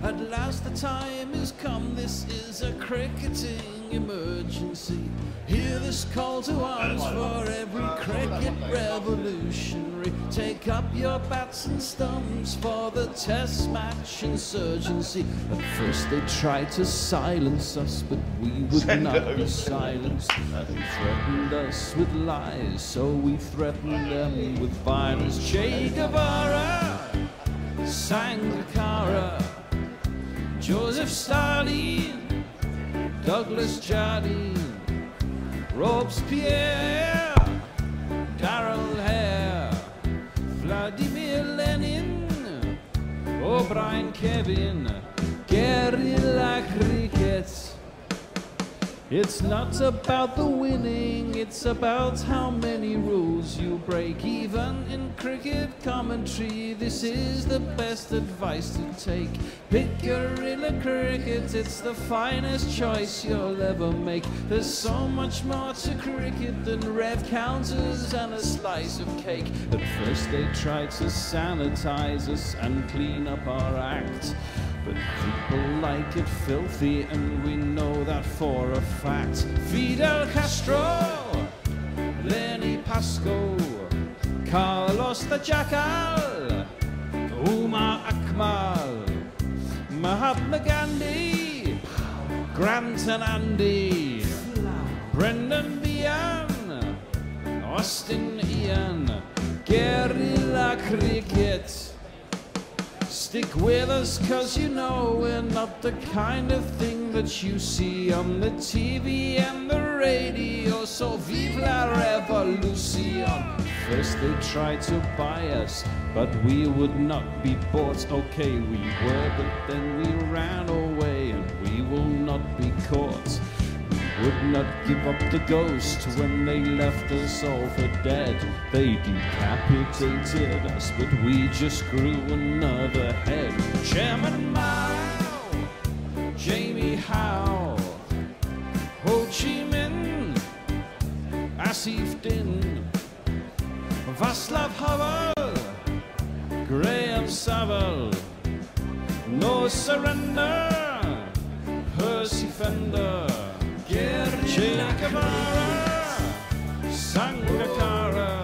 At last the time has come, this is a cricketing emergency. Hear this call to arms for every cricket revolutionary. Take up your bats and stumps for the test match insurgency. At first they tried to silence us, but we would not be silenced. They threatened us with lies, so we threatened them with violence. Che Guevara, Sangakkara, Joseph Stalin, Douglas Jardine, Robespierre, Darrell Hare, Vladimir Lenin, O'Brien Kevin, guerrilla cricket. It's not about the winning, it's about how many rules you break. Even in cricket commentary, this is the best advice to take. Pick guerrilla cricket, it's the finest choice you'll ever make. There's so much more to cricket than rev counters and a slice of cake. At first they tried to sanitize us and clean up our act, but people like it filthy, and we know that for a fact. Fidel Castro, Lenny Pascoe, Carlos the Jackal, Umar Akmal, Mahatma Gandhi, Grant and Andy, Brendan Behan, Austin Ian, guerrilla cricket. Stick with us, cause you know we're not the kind of thing that you see on the TV and the radio. So vive la revolution. First they tried to buy us, but we would not be bought. Okay, we were, but then we ran away, and we will not be caught. Would not give up the ghost when they left us all for dead. They decapitated us, but we just grew another head. Chairman Mao, Jamie Howe, Ho Chi Minh, Asif Din, Václav Havel, Graham Saville, No Surrender, Percy Fender, Che Guevara, Sangakkara,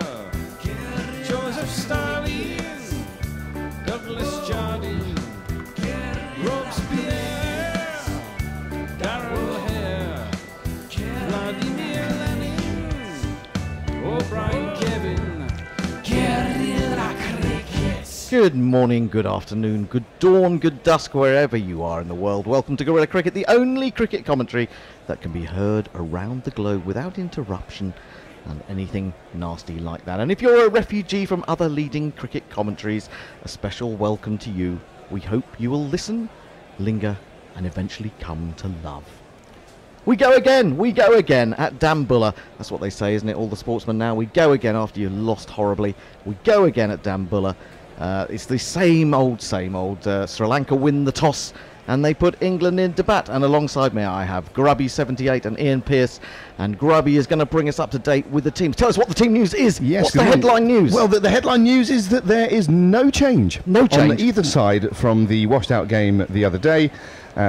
Joseph Stalin, Douglas Jardine, Robespierre, Darrell Hare, Vladimir Lenin, O'Brien Kevin, guerrilla cricket. Good morning, good afternoon, good dawn, good dusk, wherever you are in the world. Welcome to Guerrilla Cricket, the only cricket commentary that can be heard around the globe without interruption and anything nasty like that. And if you're a refugee from other leading cricket commentaries, a special welcome to you. We hope you will listen, linger, and eventually come to love. We go again at Dambulla. That's what they say, isn't it? All the sportsmen now. We go again after you lost horribly. We go again at Dambulla. It's the same old. Sri Lanka win the toss, and they put England into bat. And alongside me I have Grubby78 and Ian Pearce, and Grubby is going to bring us up to date with the teams. Tell us what the team news is. Yes, what's the headline news? Well, the headline news is that there is no change on either side from the washed out game the other day,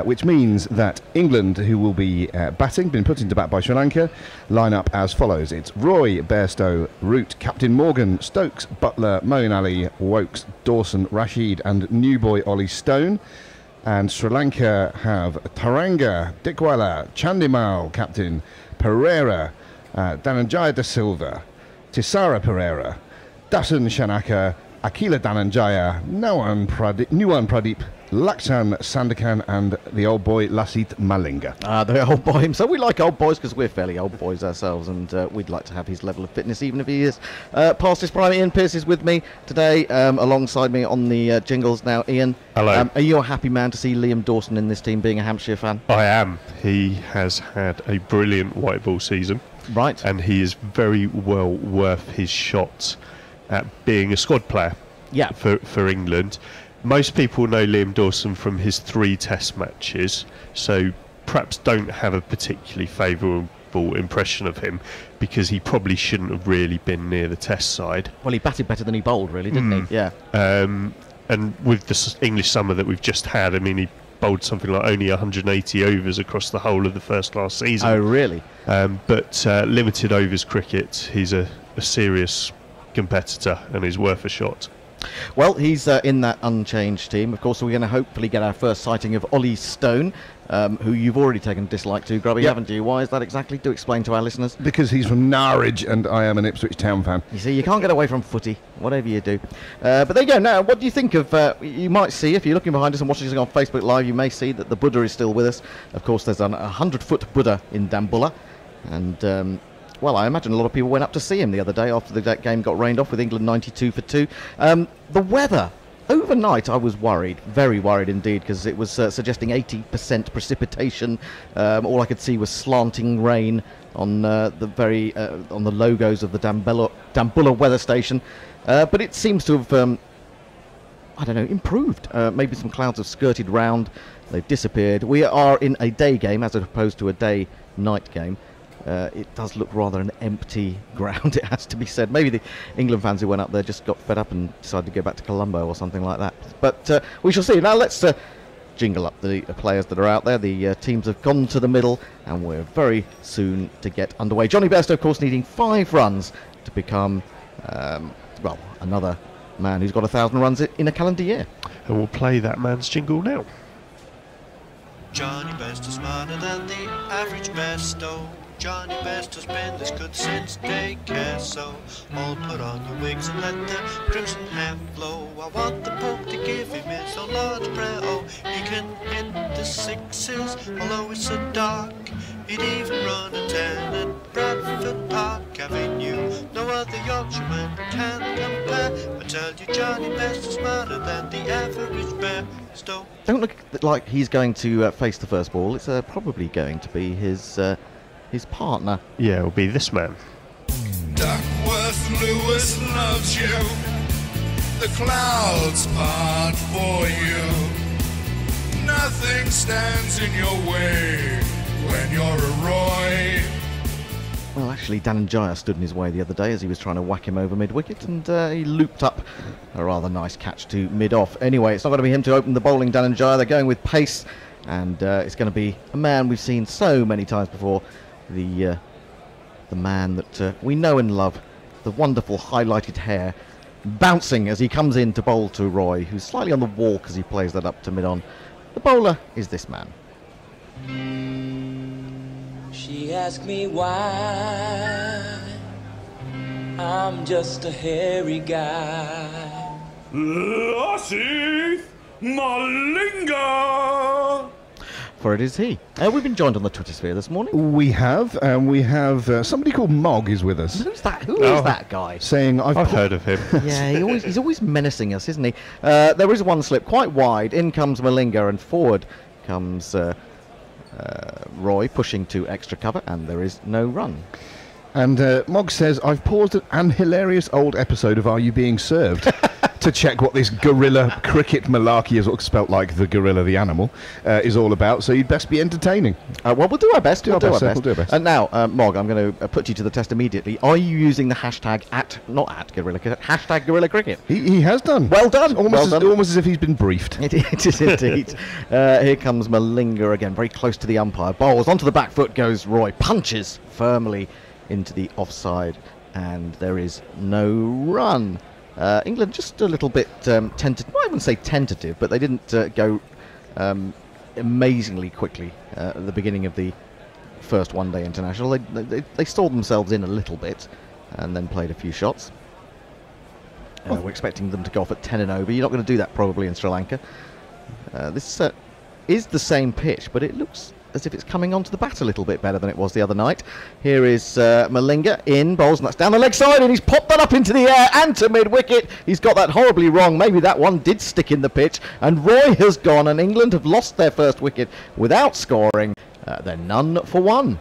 which means that England, who will be been put into bat by Sri Lanka, line up as follows. It's Roy, Bairstow, Root, Captain Morgan, Stokes, Butler, Moeen Ali, Wokes, Dawson, Rashid and new boy Ollie Stone. And Sri Lanka have Taranga, Dickwala, Chandimal, captain, Pereira, Dhananjaya Da Silva, Tisara Pereira, Dasan Shanaka, Akila Dhananjaya, Nuwan Pradeep, Laxan Sandakan and the old boy Lasit Malinga. The old boy himself. We like old boys because we're fairly old boys ourselves, and we'd like to have his level of fitness even if he is past his prime. Ian Pearce is with me today, alongside me on the jingles now. Ian, hello. Are you a happy man to see Liam Dawson in this team, being a Hampshire fan? I am. He has had a brilliant white ball season. Right. And he is very well worth his shot at being a squad player. Yeah. For England. Most people know Liam Dawson from his 3 test matches, so perhaps don't have a particularly favourable impression of him, because he probably shouldn't have really been near the test side. Well, he batted better than he bowled, really, didn't he? Yeah. and with the English summer that we've just had, I mean, he bowled something like only 180 overs across the whole of the first last season. Oh, really? But limited overs cricket, he's a serious competitor and is worth a shot. Well, he's in that unchanged team. Of course, we're going to hopefully get our first sighting of Ollie Stone, who you've already taken dislike to, Grubby, haven't you? Why is that exactly? Do explain to our listeners. Because he's from Norwich and I am an Ipswich Town fan. You see, you can't get away from footy, whatever you do. But there you go. Now, what do you think of... you might see, if you're looking behind us and watching us on Facebook Live, you may see that the Buddha is still with us. Of course, there's a 100-foot Buddha in Dambulla. And... well, I imagine a lot of people went up to see him the other day after the game got rained off with England 92 for 2. The weather, overnight I was worried, very worried indeed, because it was suggesting 80% precipitation. All I could see was slanting rain on on the logos of the Dambulla weather station. But it seems to have, I don't know, improved. Maybe some clouds have skirted round, they've disappeared. We are in a day game as opposed to a day-night game. It does look rather an empty ground, it has to be said. Maybe the England fans who went up there just got fed up and decided to go back to Colombo or something like that. But we shall see. Now let's jingle up the players that are out there. The teams have gone to the middle and we're very soon to get underway. Johnny Bairstow, of course, needing 5 runs to become, well, another man who's got 1,000 runs in a calendar year. And we'll play that man's jingle now. Johnny Bairstow's smarter than the average Bairstow. Johnny Bairstow's been this good since daycare, so all put on your wigs and let the crimson hair flow. I want the Pope to give him his own large prayer. Oh, he can hit the 6s, although it's so dark. He'd even run a 10 at Bradford Park Avenue. No other Yorkshireman can compare. I tell you, Johnny Bairstow's smarter than the average Bairstow. Don't look like he's going to face the first ball. It's probably going to be his partner. Yeah, it'll be this man. Duckworth Lewis loves you. The clouds part for you. Nothing stands in your way when you're a Roy. Well, actually, Dambulla stood in his way the other day as he was trying to whack him over mid-wicket, and he looped up a rather nice catch to mid-off. Anyway, it's not going to be him to open the bowling, Dambulla. They're going with pace, and it's going to be a man we've seen so many times before. The man that we know and love, the wonderful highlighted hair, bouncing as he comes in to bowl to Roy, who's slightly on the walk as he plays that up to mid-on. The bowler is this man. She asked me why I'm just a hairy guy. Lassie Malinga! For it is he. We've been joined on the Twitter sphere this morning. We have, and we have somebody called Mog is with us. Who's that? Who is that guy? Saying, I've heard of him. Yeah, he's always menacing us, isn't he? There is one slip quite wide. In comes Malinga, and forward comes Roy pushing to extra cover, and there is no run. And Mog says, I've paused an hilarious old episode of Are You Being Served? To check what this gorilla cricket malarkey, is spelt like the gorilla, the animal, is all about. So you'd best be entertaining. Well, we'll do our best. We'll do our best. And now, Mog, I'm going to put you to the test immediately. Are you using the hashtag gorilla cricket, hashtag gorilla cricket? He has done. Well done. Almost as if he's been briefed. It is indeed. Here comes Malinga again, very close to the umpire. Bowls onto the back foot goes Roy. Punches firmly into the offside, and there is no run. England just a little bit tentative. I wouldn't say tentative, but they didn't go amazingly quickly at the beginning of the first one-day international. They stalled themselves in a little bit and then played a few shots. We're expecting them to go off at 10 and over. You're not going to do that probably in Sri Lanka. This is the same pitch, but it looks as if it's coming onto the bat a little bit better than it was the other night. Here is Malinga in, bowls, and that's down the leg side, and he's popped that up into the air and to mid-wicket. He's got that horribly wrong. Maybe that one did stick in the pitch, and Roy has gone, and England have lost their first wicket without scoring. They're none for one.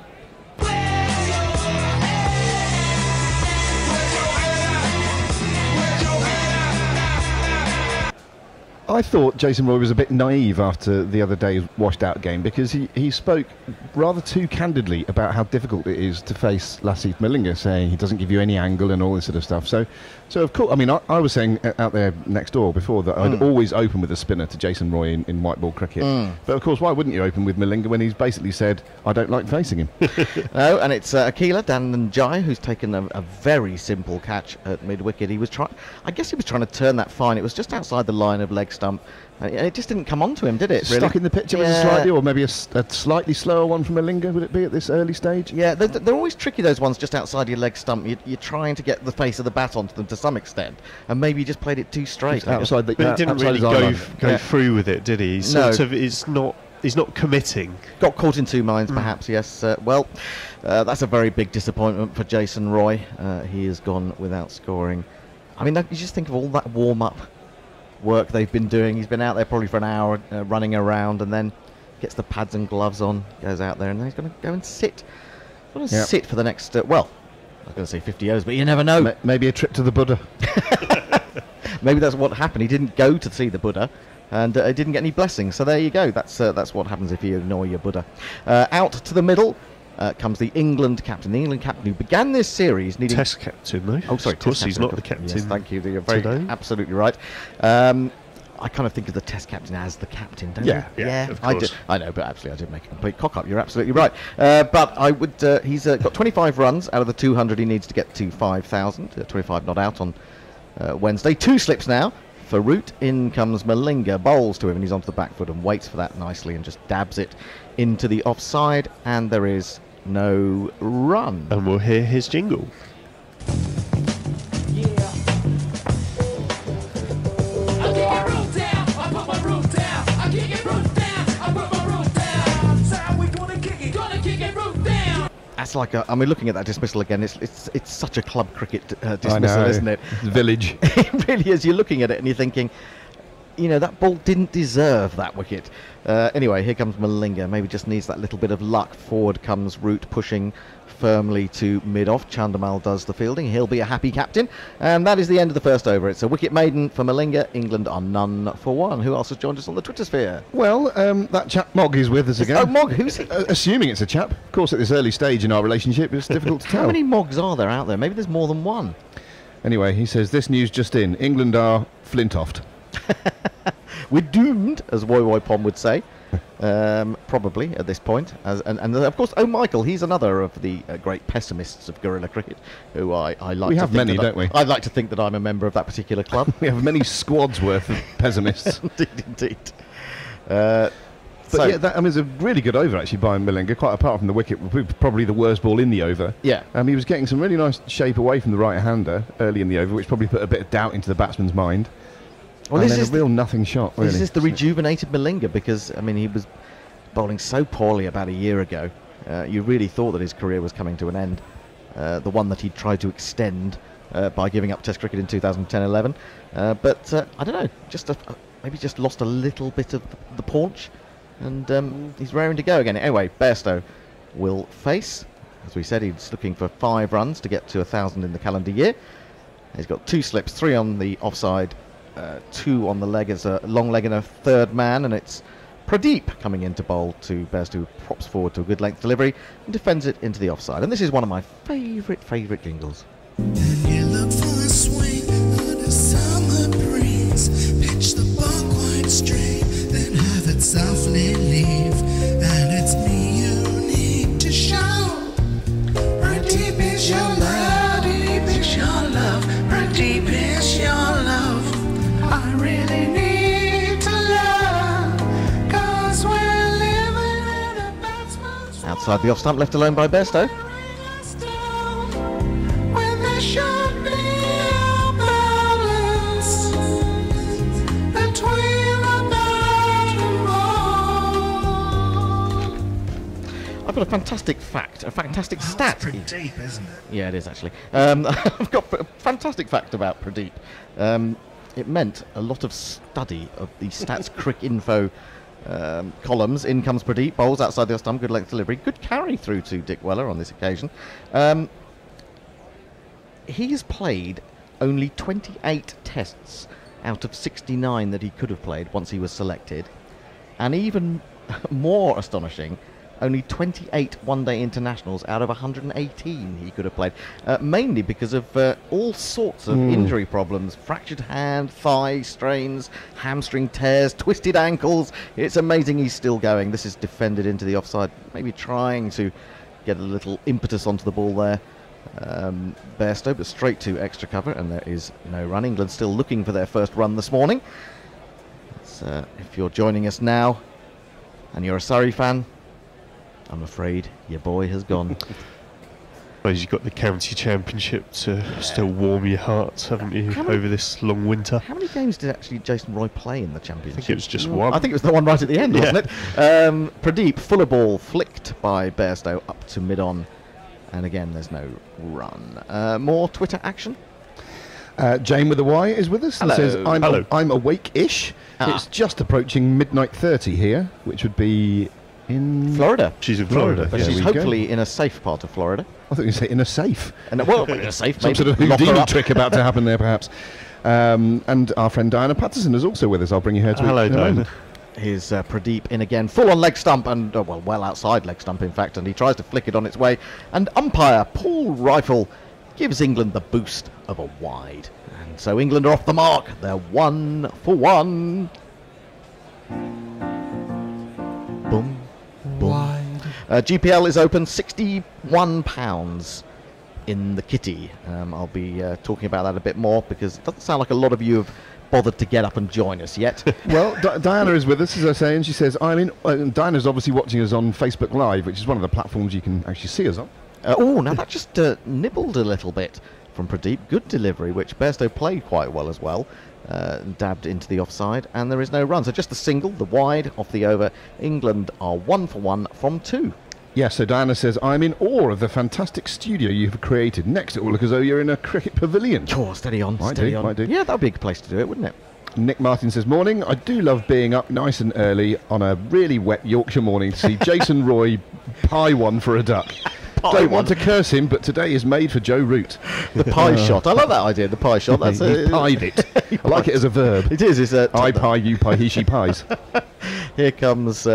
I thought Jason Roy was a bit naive after the other day's washed-out game because he spoke rather too candidly about how difficult it is to face Lassith Malinga, saying he doesn't give you any angle and all this sort of stuff. So of course, I mean, I was saying out there next door before that I'd always open with a spinner to Jason Roy in white ball cricket. But of course, why wouldn't you open with Malinga when he's basically said, I don't like facing him? No, and it's Akila Dananjai who's taken a very simple catch at mid-wicket. I guess he was trying to turn that fine. It was just outside the line of leg stump. It just didn't come onto him, did it? Really? Stuck in the picture was a slightly, or maybe a slightly slower one from Malinga, would it be at this early stage? Yeah, they're always tricky, those ones just outside your leg stump. You're trying to get the face of the bat onto them to some extent, and maybe you just played it too straight. Outside the, but he didn't really go through with it, did he? He's not committing. Got caught in two minds, perhaps, yes. That's a very big disappointment for Jason Roy. He has gone without scoring. I mean, you just think of all that warm-up work they've been doing. He's been out there probably for an hour running around, and then gets the pads and gloves on, goes out there, and then he's going to go and sit. He's going to sit for the next, I was going to say 50 overs, but you never know. Maybe a trip to the Buddha. Maybe that's what happened. He didn't go to see the Buddha, and he didn't get any blessings. So there you go. That's what happens if you ignore your Buddha. Out to the middle comes the England captain. The England captain who began this series needing... Test captain, though. Oh, sorry. Of course, he's not the captain. Yes, thank you. You're very absolutely right. I kind of think of the Test captain as the captain, don't you? Yeah, of course. I know, but absolutely, I did make a complete cock-up. You're absolutely right. But I would... he's got 25 runs out of the 200 he needs to get to 5,000. 25 not out on Wednesday. 2 slips now for Root. In comes Malinga, bowls to him, and he's onto the back foot and waits for that nicely and just dabs it into the offside, and there is no run. And we'll hear his jingle. That's like looking at that dismissal again, it's such a club cricket dismissal, isn't it? Village. It really is. You're looking at it and you're thinking, that ball didn't deserve that wicket. Anyway, here comes Malinga. Maybe just needs that little bit of luck. Forward comes Root, pushing firmly to mid-off. Chandamal does the fielding. He'll be a happy captain. And that is the end of the first over. It's a wicket maiden for Malinga. England are none for one. Who else has joined us on the Twitter sphere? Well, that chap Mog is with us again. Oh, Mog, who's he? Assuming it's a chap. Of course, at this early stage in our relationship, it's difficult to tell. How many Mogs are there out there? Maybe there's more than one. Anyway, he says, this news just in. England are Flintoft. We're doomed, as Woy Woy Pom would say. Probably at this point, and of course, Michael, he's another of the great pessimists of guerrilla cricket, who I like. We to have think many, don't we? I'd like to think that I'm a member of that particular club. We have many squads worth of pessimists. Indeed. But yeah, that was a really good over actually by Malinga. Quite apart from the wicket, probably the worst ball in the over. Yeah. He was getting some really nice shape away from the right-hander early in the over, which probably put a bit of doubt into the batsman's mind. Well, and this is a real nothing shot, really. This is the rejuvenated Malinga, because, he was bowling so poorly about a year ago. You really thought that his career was coming to an end. The one that he tried to extend by giving up Test cricket in 2010-11. But, I don't know, maybe just lost a little bit of the paunch, and he's raring to go again. Anyway, Bairstow will face. As we said, he's looking for 5 runs to get to 1,000 in the calendar year. He's got 2 slips, 3 on the offside, 2 on the leg as a long leg and a third man, and it's Pradeep coming in to bowl to Bairstow, who props forward to a good length delivery and defends it into the offside. And this is one of my favourite jingles. And you look for a swing on a summer breeze, pitch the ball quite straight, then have it softly leave, and it's me you need to show. Pradeep is your love, Pradeep is your love, Pradeep is your love. I really need to love, 'cause we're living in a batsman's Outside the off stump, left alone by Bairstow. when there should be a balance between the bad and wrong. I've got a fantastic fact, a fantastic stat. Pretty deep, isn't it? Yeah, it is actually. I've got a fantastic fact about Pradeep. It meant a lot of study of the Stats Crick Info columns. In comes Pradeep, bowls outside the off stump, good length delivery, good carry through to Dick Weller on this occasion. He has played only 28 tests out of 69 that he could have played once he was selected. And even more astonishing, only 28 one-day internationals out of 118 he could have played, mainly because of all sorts of injury problems: fractured hand, thigh strains, hamstring tears, twisted ankles. It's amazing he's still going. This is defended into the offside, maybe trying to get a little impetus onto the ball there. Bairstow, but straight to extra cover, and there is no run. England still looking for their first run this morning. If you're joining us now and you're a Surrey fan, I'm afraid your boy has gone. Suppose you've got the county championship to still warm your hearts, haven't you, over this long winter? How many games did actually Jason Roy play in the championship? I think it was just one. I think it was the one right at the end, wasn't it? Pradeep, fuller ball, flicked by Bairstow up to mid-on. And again, there's no run. More Twitter action? Jane with a Y is with us. Hello. And says, Hello. I'm awake-ish. It's just approaching midnight 30 here, which would be in... Florida. She's in Florida. But she's hopefully in a safe part of Florida. I thought you say in a safe. And well, in a safe, Some maybe. sort of Houdini trick about to happen there, perhaps. And our friend Diana Patterson is also with us. I'll bring you her to Hello, Diana. Here's Pradeep in again, full on leg stump, and well outside leg stump, in fact, and he tries to flick it on its way. And umpire Paul Rifle gives England the boost of a wide. And so England are off the mark. They're 1 for 1. Boom. Boom. GPL is open, £61 in the kitty. I'll be talking about that a bit more, because it doesn't sound like a lot of you have bothered to get up and join us yet. Well, Diana is with us, as I say, and she says, Diana's obviously watching us on Facebook Live, which is one of the platforms you can actually see us on. Now that just nibbled a little bit from Pradeep. Good delivery, which Bairstow played quite well as well. Dabbed into the offside, and there is no run. So just the single, the wide, off the over. England are 1 for 1 from 2. Yeah, so Diana says, I'm in awe of the fantastic studio you've created. Next, it will look as though you're in a cricket pavilion. Oh, steady on, Might steady do, on. might do. Yeah, that would be a good place to do it, wouldn't it? Nick Martin says, morning. I do love being up nice and early on a really wet Yorkshire morning to see Jason Roy pie one for a duck. Don't want to curse him, but today is made for Joe Root. The pie shot. I love that idea, the pie shot. That's He pied it. I like it as a verb. It is. It's I pie, you pie, he, she pies. Here comes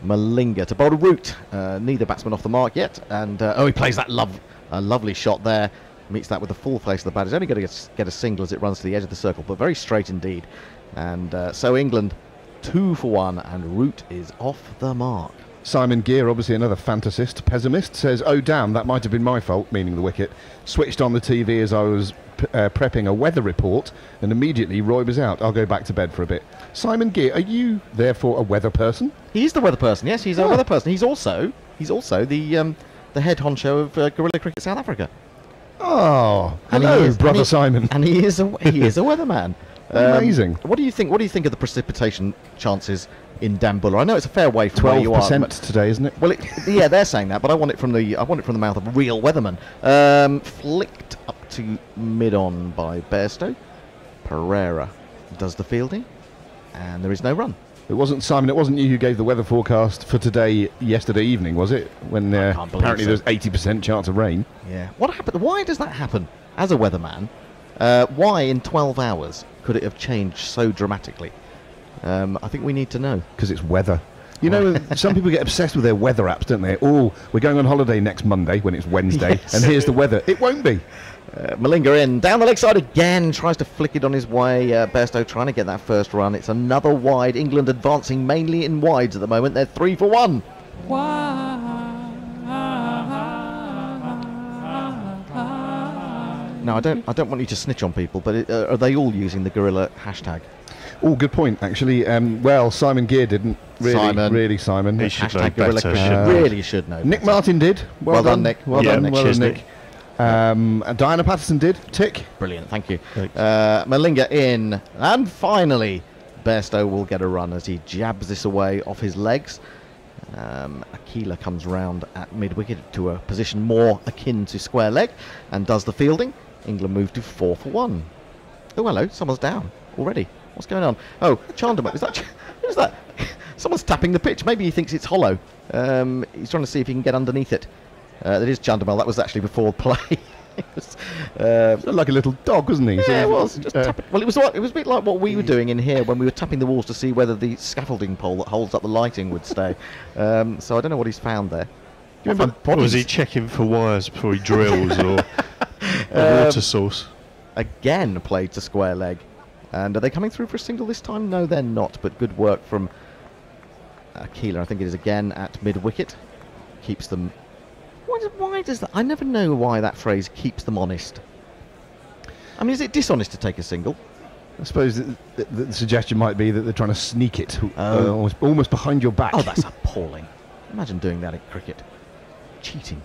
Malinga to bowl a Root. Neither batsman off the mark yet. And he plays that lovely shot there. Meets that with the full face of the bat. He's only going to get a single as it runs to the edge of the circle, but very straight indeed. And so England 2 for 1, and Root is off the mark. Simon Gear, obviously another fantasist, pessimist, says, oh damn, that might have been my fault, meaning the wicket. Switched on the TV as I was prepping a weather report, and immediately Roy was out. I'll go back to bed for a bit. Simon Gear, are you therefore a weather person? He's the weather person, yes, he's a weather person. He's also the head honcho of Guerrilla Cricket South Africa. Oh, hello, brother Simon. And he is a weatherman. Amazing. What do you think? What do you think of the precipitation chances in Dambulla? I know it's a fair way from where you are. 12% today, isn't it? Well, yeah, they're saying that, but I want it from the mouth of a real weatherman. Flicked up to mid-on by Bairstow. Pereira does the fielding, and there is no run. It wasn't Simon. It wasn't you who gave the weather forecast for today yesterday evening, was it? When apparently there's 80% chance of rain. Yeah. What happened? Why does that happen? As a weatherman, why in 12 hours could it have changed so dramatically? I think we need to know. Because it's weather. You know, some people get obsessed with their weather apps, don't they? Oh, we're going on holiday next Monday when it's Wednesday, Yes. and here's the weather. It won't be. Malinga in, down the leg side again, tries to flick it on his way. Bairstow trying to get that first run. It's another wide. England advancing mainly in wides at the moment. They're 3 for 1. Now, I don't want you to snitch on people, but are they all using the Guerrilla hashtag? Oh, good point, actually. Well, Simon Gear didn't. Really, Simon. He should know Hashtag Guerrilla better, Cricket. shouldn't he? Really should know. Nick better. Martin did. Well done, Nick. Well Yeah, done, cheers, Nick. And Diana Patterson did. Tick. Brilliant, thank you. Thanks. Malinga in, and finally Bairstow will get a run as he jabs this away off his legs. Akila comes round at mid-wicket to a position more akin to square leg and does the fielding. England move to 4 for 1. Oh, hello, someone's down already. What's going on? Oh, Chandimal, who's that? Someone's tapping the pitch. Maybe he thinks it's hollow. He's trying to see if he can get underneath it. That is Chandimal. That was actually before play. Like a little dog, wasn't he? Yeah, it was. Just well, it was a bit like what we were doing in here when we were tapping the walls to see whether the scaffolding pole that holds up the lighting would stay. So I don't know what he's found there. Or was he checking for wires before he drills, or a water source? Again played to square leg. And are they coming through for a single this time? No, they're not, but good work from Keeler, I think it is, again at mid-wicket. Keeps them... Why does that... I never know why that phrase keeps them honest. I mean, is it dishonest to take a single? I suppose the suggestion might be that they're trying to sneak it almost behind your back. Oh, that's appalling. Imagine doing that in cricket. Cheating.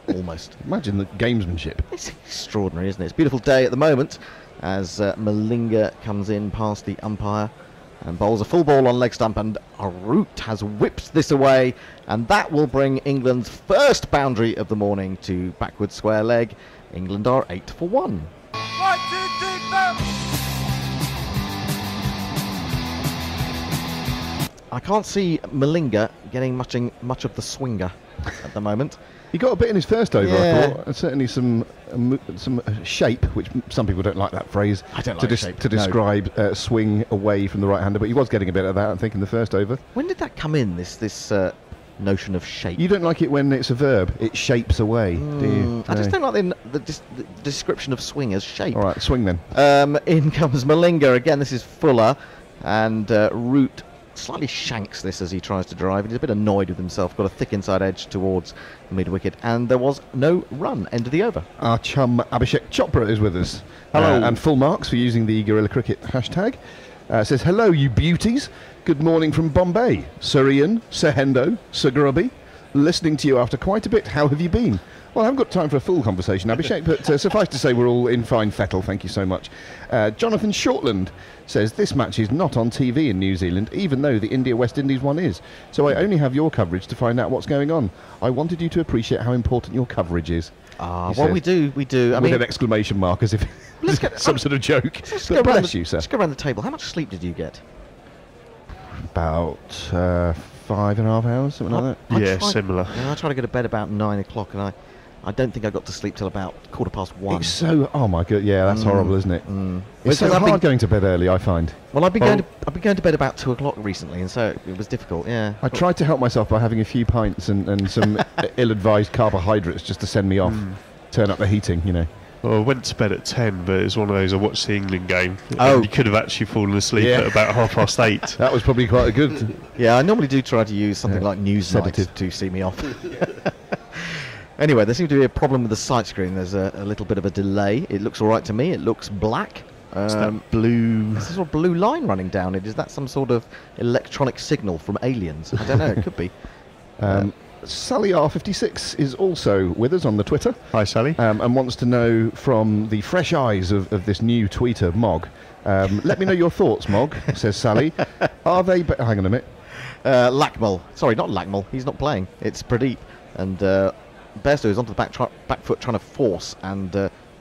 Almost. Imagine the gamesmanship. It's extraordinary, isn't it? It's a beautiful day at the moment as Malinga comes in past the umpire and bowls a full ball on leg stump, and Root has whipped this away, and that will bring England's first boundary of the morning to backward square leg. England are 8 for 1. 1, 2, 3, 4. I can't see Malinga getting much of the swinger at the moment. He got a bit in his first over, Yeah. I thought, and certainly some shape, which some people don't like that phrase. I don't like shape, to no. describe swing away from the right-hander, but he was getting a bit of that, I think, in the first over. When did that come in, this notion of shape? You don't like it when it's a verb, it shapes away, do you? I just No. don't like the description of swing as shape. All right, swing then. In comes Malinga again. This is Fuller, and Root slightly shanks this as he tries to drive. He's a bit annoyed with himself. Got a thick inside edge towards the mid wicket, and there was no run. End of the over. Our chum Abhishek Chopra is with us. Hello. And full marks for using the Guerrilla Cricket hashtag. Says, hello, you beauties. Good morning from Bombay. Sir Ian, Sir Hendo, Sir Grubby. Listening to you after quite a bit. How have you been? Well, I haven't got time for a full conversation, Abhishek, but suffice to say we're all in fine fettle. Thank you so much. Jonathan Shortland says, this match is not on TV in New Zealand, even though the India-West Indies one is. So I only have your coverage to find out what's going on. I wanted you to appreciate how important your coverage is. Well, we do. I mean, with an exclamation mark, as if let's get some sort of joke. Let's But bless you, sir. Let's go around the table. How much sleep did you get? About 5.5 hours, something like that. Yeah, similar. I try to go to bed about 9 o'clock, and I don't think I got to sleep till about 1:15. It's so... Oh, my God. Yeah, that's horrible, isn't it? It's so Because I've hard been- going to bed early, I find. Well, I've been going to bed about 2 o'clock recently, and so it was difficult. Yeah. I tried to help myself by having a few pints and some ill-advised carbohydrates just to send me off. Turn up the heating, you know. Well, I went to bed at 10, but it was one of those, I watched the England game. Oh. And you could have actually fallen asleep Yeah. at about 8:30. That was probably quite a good... Yeah, I normally do try to use something Yeah. like Newsnight Sedative. to see me off. Anyway, there seems to be a problem with the sight screen. There's a little bit of a delay. It looks all right to me. It looks black. It's that blue... There's a sort of blue line running down it. Is that some sort of electronic signal from aliens? I don't know. It could be. Sally R56 is also with us on the Twitter. Hi, Sally. And wants to know from the fresh eyes of this new tweeter, Mog. Let me know your thoughts, Mog, says Sally. Are they... hang on a minute. Lackmal. Sorry, not Lackmal. He's not playing. It's Pradeep. And Bairstow is onto the back foot trying to force, and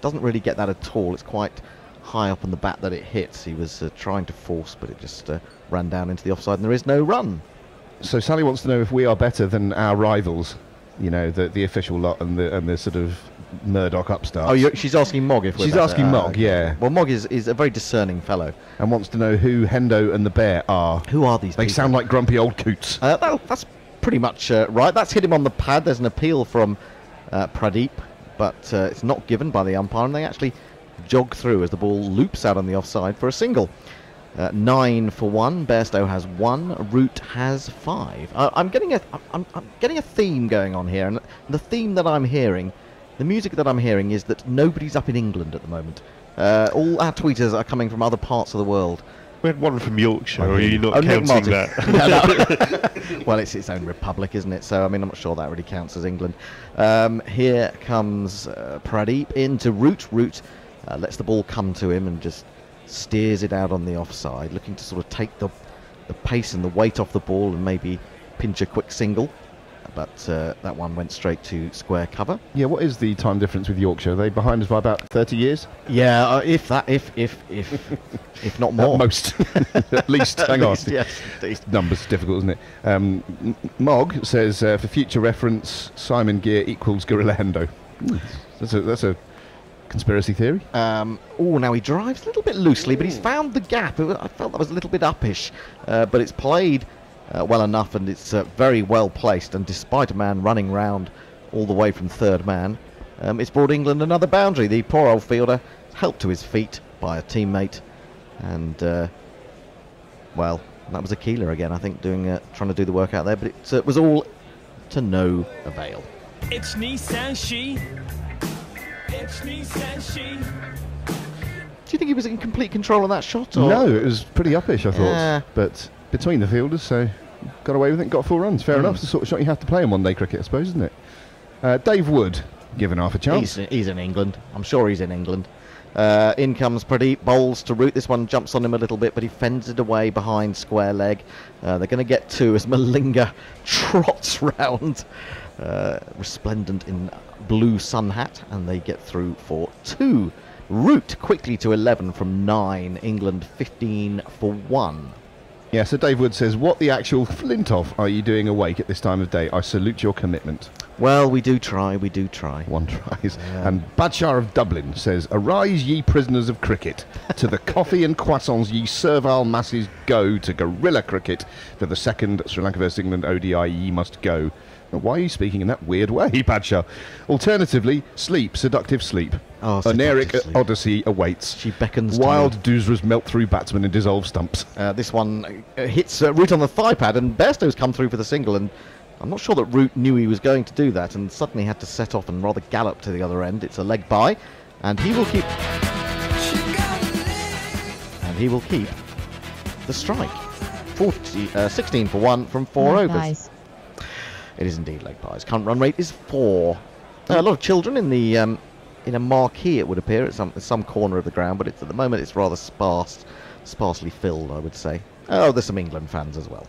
doesn't really get that at all. It's quite high up on the bat that it hits. He was trying to force, but it just ran down into the offside, and there is no run. So Sally wants to know if we are better than our rivals, you know, the official lot and the sort of Murdoch upstarts. Oh, she's asking Mog if we're She's better. asking Mog, okay. yeah. Well, Mog is a very discerning fellow. And wants to know who Hendo and the Bear are. Who are these They people? sound like grumpy old coots. That's pretty much right. That's hit him on the pad. There's an appeal from Pradeep, but it's not given by the umpire, and they actually jog through as the ball loops out on the offside for a single. 9 for 1. Bairstow has 1. Root has 5. I'm getting a theme going on here, and the theme that I'm hearing, the music that I'm hearing, is that nobody's up in England at the moment. All our tweeters are coming from other parts of the world. We had one from Yorkshire, or are you not Nick counting Martin. that? Well, it's its own republic, isn't it? So, I mean, I'm not sure that really counts as England. Here comes Pradeep into Root. Root lets the ball come to him and just steers it out on the offside, looking to sort of take the pace and the weight off the ball and maybe pinch a quick single. But that one went straight to square cover. Yeah, what is the time difference with Yorkshire? Are they behind us by about 30 years? Yeah, if not more. At most. At least, hang on. Least, yes, indeed. Numbers difficult, isn't it? Mog says, for future reference, Simon Gear equals Gorilla Hendo. That's a conspiracy theory? Oh, now he drives a little bit loosely, but he's found the gap. I felt that was a little bit uppish, but it's played well enough, and it's very well placed. And despite a man running round all the way from third man, it's brought England another boundary. The poor old fielder helped to his feet by a teammate, and well, that was a keeler again, I think, trying to do the work out there, but it was all to no avail. It's Nissan she. It's Nissan she. Do you think he was in complete control of that shot? Or? No, it was pretty uppish, I thought. Yeah. But between the fielders, so got away with it, got 4 runs. Fair enough. It's the sort of shot you have to play in one-day cricket, I suppose, isn't it? Dave Wood, given half a chance. He's in England. I'm sure he's in England. In comes Pradeep, bowls to Root. This one jumps on him a little bit, but he fends it away behind square leg. They're going to get 2 as Malinga trots round, resplendent in blue sun hat, and they get through for 2. Root quickly to 11 from 9. England 15 for 1. Yeah, so Dave Wood says, what the actual Flintoff are you doing awake at this time of day? I salute your commitment. Well, we do try, we do try. One tries. Yeah. And Badshah of Dublin says, arise ye prisoners of cricket, to the coffee and croissants ye servile masses go, to guerrilla cricket, to the second Sri Lanka vs England ODI ye must go. Now, why are you speaking in that weird way, Badshah? Alternatively, sleep, seductive sleep. Oh, Oneric sleep. Odyssey awaits. She beckons to Wild you. Doosras melt through batsmen and dissolve stumps. This one hits Root on the thigh pad, and Bairstow's come through for the single, and I'm not sure that Root knew he was going to do that, and suddenly had to set off and rather gallop to the other end. It's a leg bye, and he will keep the strike. 16 for 1 from 4 overs. Nice. It is indeed leg byes. Current run rate is 4. A lot of children in the in a marquee, it would appear, at some corner of the ground, but at the moment it's rather sparsely filled, I would say. Oh, there's some England fans as well.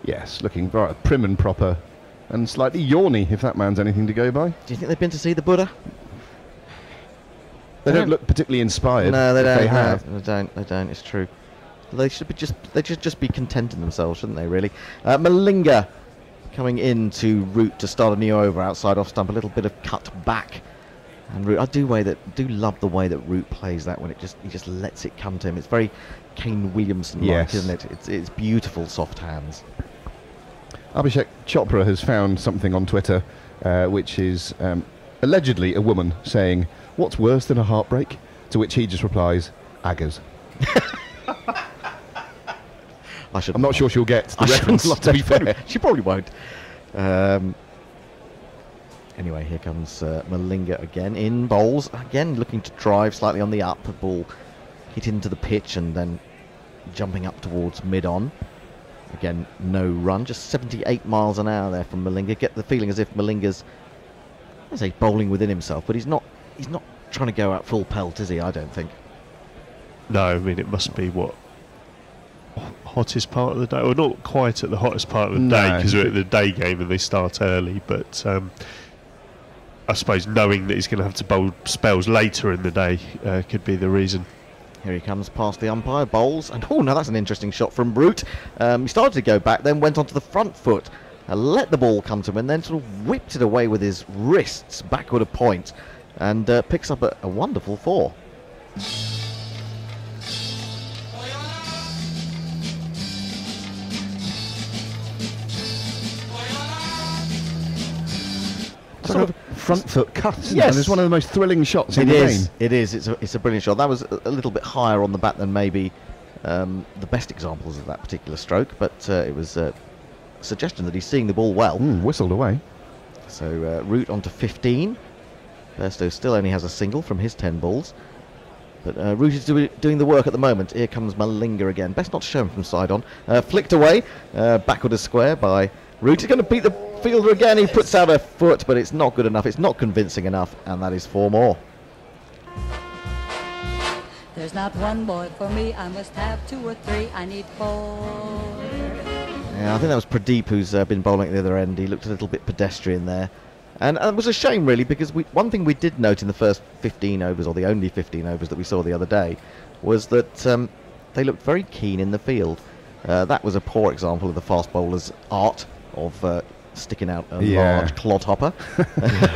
Yes, looking very prim and proper, and slightly yawny, if that man's anything to go by. Do you think they've been to see the Buddha? They don't look particularly inspired. No, they don't. They have. No, they don't. It's true. They should just be content in themselves, shouldn't they? Really. Malinga coming into Root to start a new over outside off stump. A little bit of cut back, and Root. I do love the way that Root plays that when he just lets it come to him. It's very Kane Williamson-like, Yes. isn't it? It's beautiful, soft hands. Abhishek Chopra has found something on Twitter, which is allegedly a woman saying, "What's worse than a heartbreak?" To which he just replies, "Aggers." I'm not sure she'll get the reference, to be fair. She probably won't. Anyway, here comes Malinga again in bowls. Again, looking to drive slightly on the up. Ball hit into the pitch and then jumping up towards mid-on. Again, no run. Just 78 miles an hour there from Malinga. Get the feeling as if Malinga's, I say, bowling within himself, but he's not trying to go out full pelt, is he? I don't think. No, I mean, it must be hottest part of the day, or not quite at the hottest part of the day, because we're at the day game and they start early, but I suppose knowing that he's going to have to bowl spells later in the day could be the reason. Here he comes past the umpire, bowls, and oh, now that's an interesting shot from Root. He started to go back, then went onto the front foot, let the ball come to him, and then sort of whipped it away with his wrists backward a point, and picks up a wonderful 4. Sort of front foot cut, isn't Yes. it? And it's one of the most thrilling shots in the game. It is. It's a brilliant shot. That was a little bit higher on the bat than maybe the best examples of that particular stroke, but it was a suggestion that he's seeing the ball well. Whistled away. So Root on to 15. Bairstow still only has a single from his 10 balls. But Root is doing the work at the moment. Here comes Malinga again. Best not to show him from side on. Flicked away, backward a square by Root. He's going to beat the fielder again. He puts out a foot, but it's not good enough. It's not convincing enough, and that is 4 more. There's not one boy for me. I must have 2 or 3. I need 4. Yeah, I think that was Pradeep who's been bowling at the other end. He looked a little bit pedestrian there. And it was a shame, really, because one thing we did note in the first 15 overs, or the only 15 overs that we saw the other day, was that they looked very keen in the field. That was a poor example of the fast bowler's art of sticking out a large clodhopper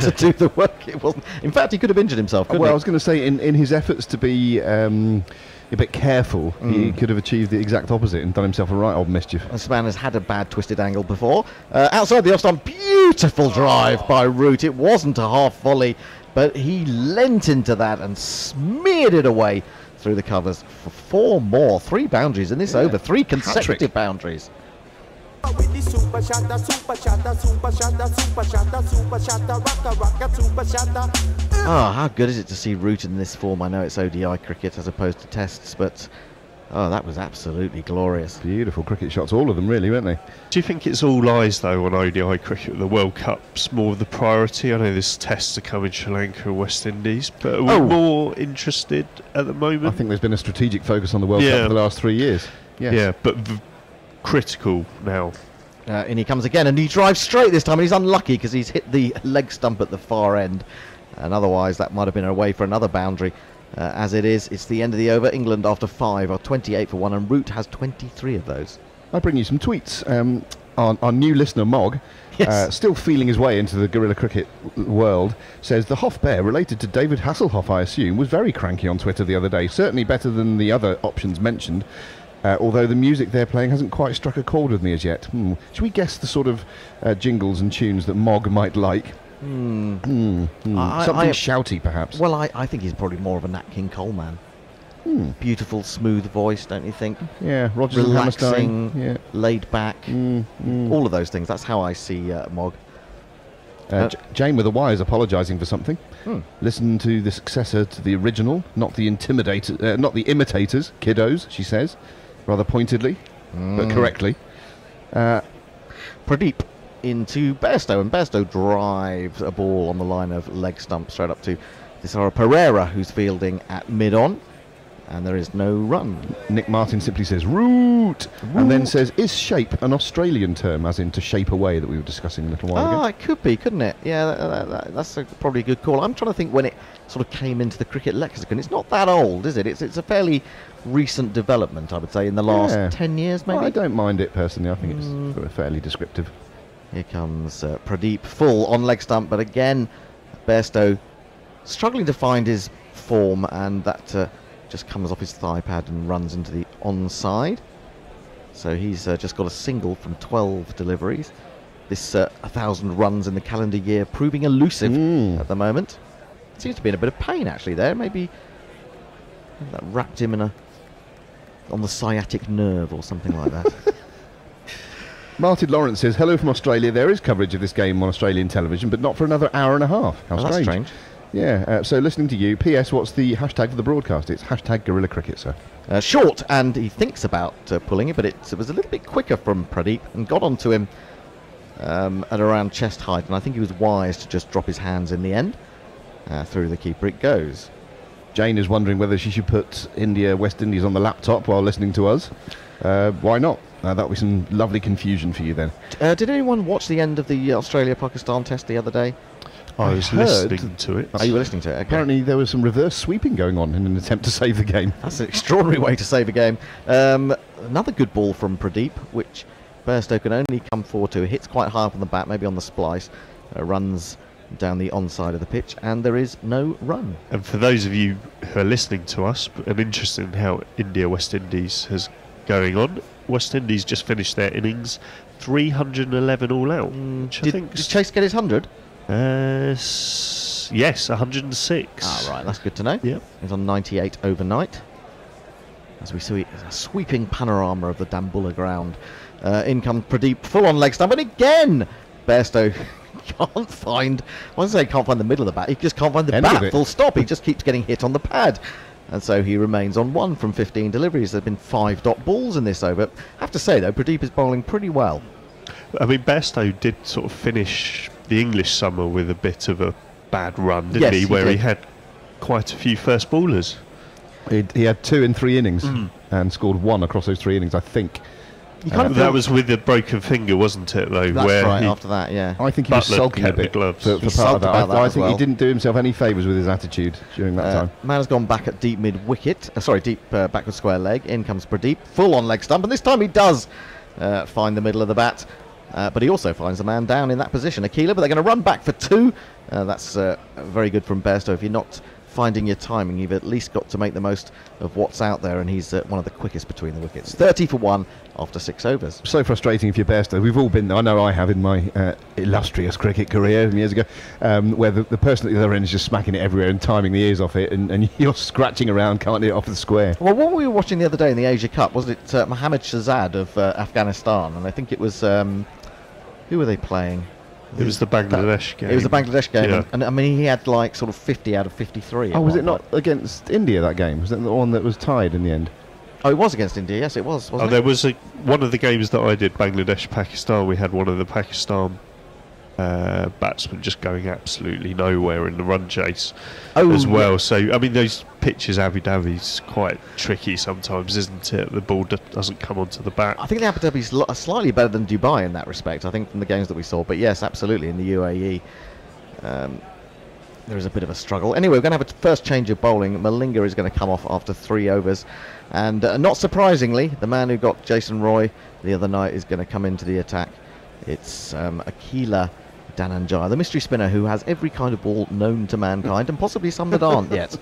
to do the work. It wasn't. In fact, he could have injured himself. Well, I was going to say, in his efforts to be a bit careful, he could have achieved the exact opposite and done himself a right old mischief. This man has had a bad twisted angle before. Outside the off-stump, beautiful drive by Root. It wasn't a half volley, but he leant into that and smeared it away through the covers for 4 more. 3 boundaries in this over. 3 consecutive boundaries. How good is it to see Root in this form? I know it's ODI cricket as opposed to tests, but that was absolutely glorious. Beautiful cricket shots, all of them really, weren't they? Do you think it's all eyes though on ODI cricket? The World Cup's more of the priority. I know there's tests to come in Sri Lanka and West Indies, but are we more interested at the moment? I think there's been a strategic focus on the World Cup for the last 3 years. Yes. Yeah, but critical now. And he comes again, and he drives straight this time, and he's unlucky because he's hit the leg stump at the far end, and otherwise that might have been away for another boundary. As it is, it's the end of the over. England after 5 are 28 for 1, and Root has 23 of those. I bring you some tweets. Our new listener Mog, still feeling his way into the guerrilla cricket world, says the Hoff Bear, related to David Hasselhoff I assume, was very cranky on Twitter the other day, certainly better than the other options mentioned. Although the music they're playing hasn't quite struck a chord with me as yet. Should we guess the sort of jingles and tunes that Mog might like? Something shouty, perhaps. Well, I think he's probably more of a Nat King Cole man. Beautiful, smooth voice, don't you think? Yeah, Rogers and Hammerstein, laid back, all of those things. That's how I see Mog. Jane with a Y is apologising for something. Listen to the successor to the original, not the imitators, kiddos, she says, rather pointedly, but correctly. Pradeep into Bairstow, and Bairstow drives a ball on the line of leg stump straight up to Thisara Pereira, who's fielding at mid-on, and there is no run. Nick Martin simply says root, and then says, is shape an Australian term, as in to shape away, that we were discussing a little while ago? It could be, couldn't it? Yeah, that's probably a good call. I'm trying to think when it sort of came into the cricket lexicon. It's not that old, is it? It's a fairly recent development, I would say, in the last 10 years, maybe? Well, I don't mind it, personally. I think it's fairly descriptive. Here comes Pradeep, full on leg stump, but again, Bairstow struggling to find his form, and that just comes off his thigh pad and runs into the onside. So he's just got a single from 12 deliveries. This 1,000 runs in the calendar year proving elusive at the moment. Seems to be in a bit of pain actually there. Maybe that wrapped him in on the sciatic nerve or something like that. Martin Lawrence says, hello from Australia. There is coverage of this game on Australian television, but not for another hour and a half. How strange. That's strange. Yeah, so listening to you. P.S. What's the hashtag for the broadcast? It's hashtag Guerrilla Cricket, sir. Short, and he thinks about pulling it, but it was a little bit quicker from Pradeep and got onto him at around chest height, and I think he was wise to just drop his hands in the end. Through the keeper it goes. Jane is wondering whether she should put West Indies on the laptop while listening to us. Why not? That'll be some lovely confusion for you then. Did anyone watch the end of the Australia-Pakistan test the other day? I was listening to it. Oh, you were listening to it? Okay. Apparently there was some reverse sweeping going on in an attempt to save the game. That's an extraordinary way to save a game. Another good ball from Pradeep, which Bairstow can only come forward to. It hits quite high up on the bat, maybe on the splice. Runs down the onside of the pitch, and there is no run. And for those of you who are listening to us and interested in how India-West Indies is going on, West Indies just finished their innings 311 all out. Did Chase get his 100? Yes, 106. Right, that's good to know. Yep. He's on 98 overnight. As we see a sweeping panorama of the Dambulla ground. In comes Pradeep, full on leg stump, and again Bairstow can't find the middle of the bat, he just can't find the bat, full stop. He just keeps getting hit on the pad. And so he remains on 1 from 15 deliveries. There have been 5 dot balls in this over. I have to say, though, Pradeep is bowling pretty well. I mean, Bairstow did sort of finish the English summer with a bit of a bad run, didn't he? Where he had quite a few first ballers. He had 2 in 3 innings and scored 1 across those 3 innings, I think. That was with a broken finger, wasn't it, though? That's where right, after that, yeah. I think he was sulking a bit for part of that. I think he didn't do himself any favours with his attitude during that time. Man has gone back at deep mid-wicket. deep backward square leg. In comes Pradeep, full on leg stump, and this time he does find the middle of the bat. But he also finds the man down in that position, Aquila, but they're going to run back for 2. That's very good from Bairstow. If you're not finding your timing, you've at least got to make the most of what's out there, and he's one of the quickest between the wickets. 30 for 1 after 6 overs. So frustrating if you're Bairstow. We've all been there. I know I have in my illustrious cricket career years ago, where the person at the other end is just smacking it everywhere and timing the ears off it, and you're scratching around, can't hit it off the square. Well, what we were watching the other day in the Asia Cup, wasn't it Mohammad Shahzad of Afghanistan? And I think it was... who were they playing? It was the Bangladesh game. It was the Bangladesh game, yeah. and I mean, he had like sort of 50 out of 53. Oh, was it not against India, that game? Was that the one that was tied in the end? Oh, it was against India, yes, it was, wasn't it? There was one of the games that I did, Bangladesh-Pakistan, we had one of the Pakistan batsmen just going absolutely nowhere in the run chase as well. So, I mean, those pitches, Abu Dhabi's quite tricky sometimes, isn't it? The ball doesn't come onto the bat. I think the Abu Dhabi's slightly better than Dubai in that respect, I think, from the games that we saw. But yes, absolutely, in the UAE, there is a bit of a struggle. Anyway, we're going to have a first change of bowling. Malinga is going to come off after 3 overs. And not surprisingly, the man who got Jason Roy the other night is going to come into the attack. It's Aquila Dhananjaya, the mystery spinner who has every kind of ball known to mankind, and possibly some that aren't yet.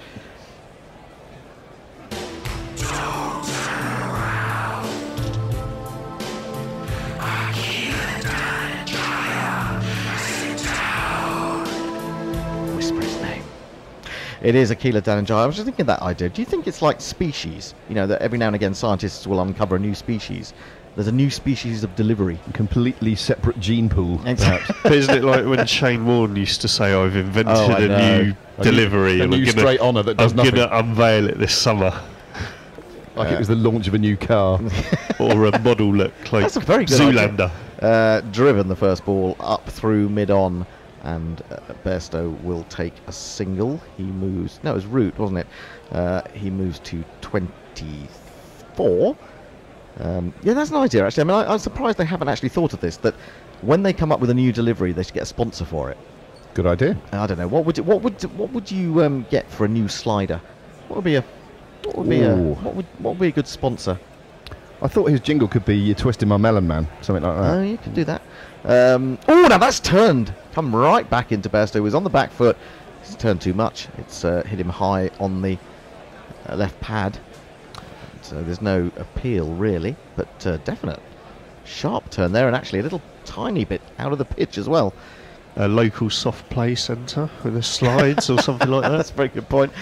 Whisper his name. It is Aquila Dhananjaya. I was just thinking that idea. Do you think it's like species? You know, that every now and again scientists will uncover a new species. There's a new species of delivery. A completely separate gene pool, perhaps. But isn't it like when Shane Warne used to say, I've invented a new delivery, a new straight honour that does nothing. I'm going to unveil it this summer. Like it was the launch of a new car. Or a model look like That's a very good Zoolander. Driven the first ball up through mid-on, and Bairstow will take a single. He moves... No, it was Root, wasn't it? He moves to 24. Yeah, that's an idea, actually. I mean, I'm surprised they haven't actually thought of this, that when they come up with a new delivery, they should get a sponsor for it. Good idea. I don't know. What would you get for a new slider? What would be a good sponsor? I thought his jingle could be "You're twisting my melon, man," something like that. Oh, you could do that. Oh, now that's turned. Come right back into Bairstow. He was on the back foot. It's turned too much. It's hit him high on the left pad. So there's no appeal really, but definite sharp turn there, and actually a little tiny bit out of the pitch as well. A local soft play centre with the slides or something like that. That's a very good point.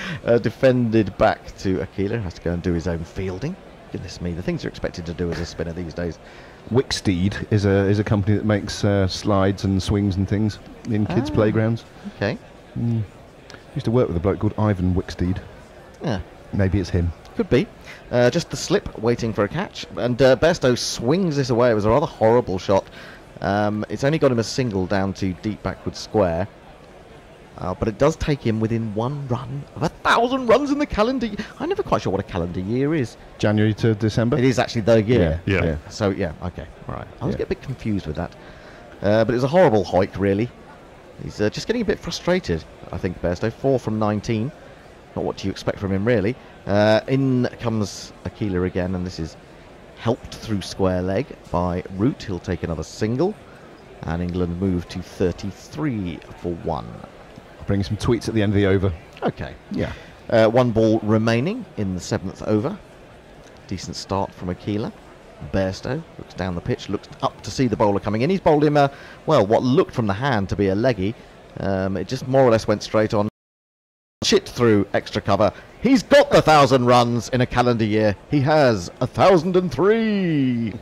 Defended back to Aquila. Has to go and do his own fielding. Goodness me, the things you're expected to do as a spinner these days. Wicksteed is a company that makes slides and swings and things in kids' playgrounds. Okay. Used to work with a bloke called Ivan Wicksteed. Yeah. Maybe it's him. Could be. Just the slip, waiting for a catch. And Bairstow swings this away. It was a rather horrible shot. It's only got him a single down to deep backward square. But it does take him within 1 run of 1,000 runs in the calendar year. I'm never quite sure what a calendar year is. January to December? It is actually the year. Yeah. So, yeah, okay. All right. I was getting a bit confused with that. But it was a horrible hoik, really. He's just getting a bit frustrated, I think, Bairstow. 4 from 19. Not what you expect from him, really. In comes Aquila again, and this is helped through square leg by Root. He'll take another single, and England move to 33 for 1. I'll bring you some tweets at the end of the over. Okay. Yeah. 1 ball remaining in the 7th over. Decent start from Aquila. Bairstow looks down the pitch, looks up to see the bowler coming in. He's bowled him, well, what looked from the hand to be a leggy. It just more or less went straight on. Chit through extra cover. He's got the 1,000 runs in a calendar year. He has 1,003.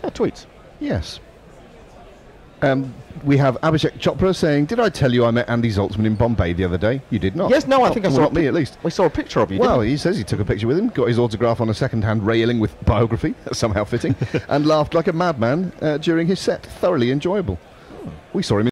Tweets. Yes. We have Abhishek Chopra saying, "Did I tell you I met Andy Zaltzman in Bombay the other day?" You did not. Yes, no, I think I saw not me at least. We saw a picture of you. Well, didn't he says he took a picture with him, got his autograph on a second-hand railing with biography, somehow fitting, and laughed like a madman during his set. Thoroughly enjoyable. We saw him in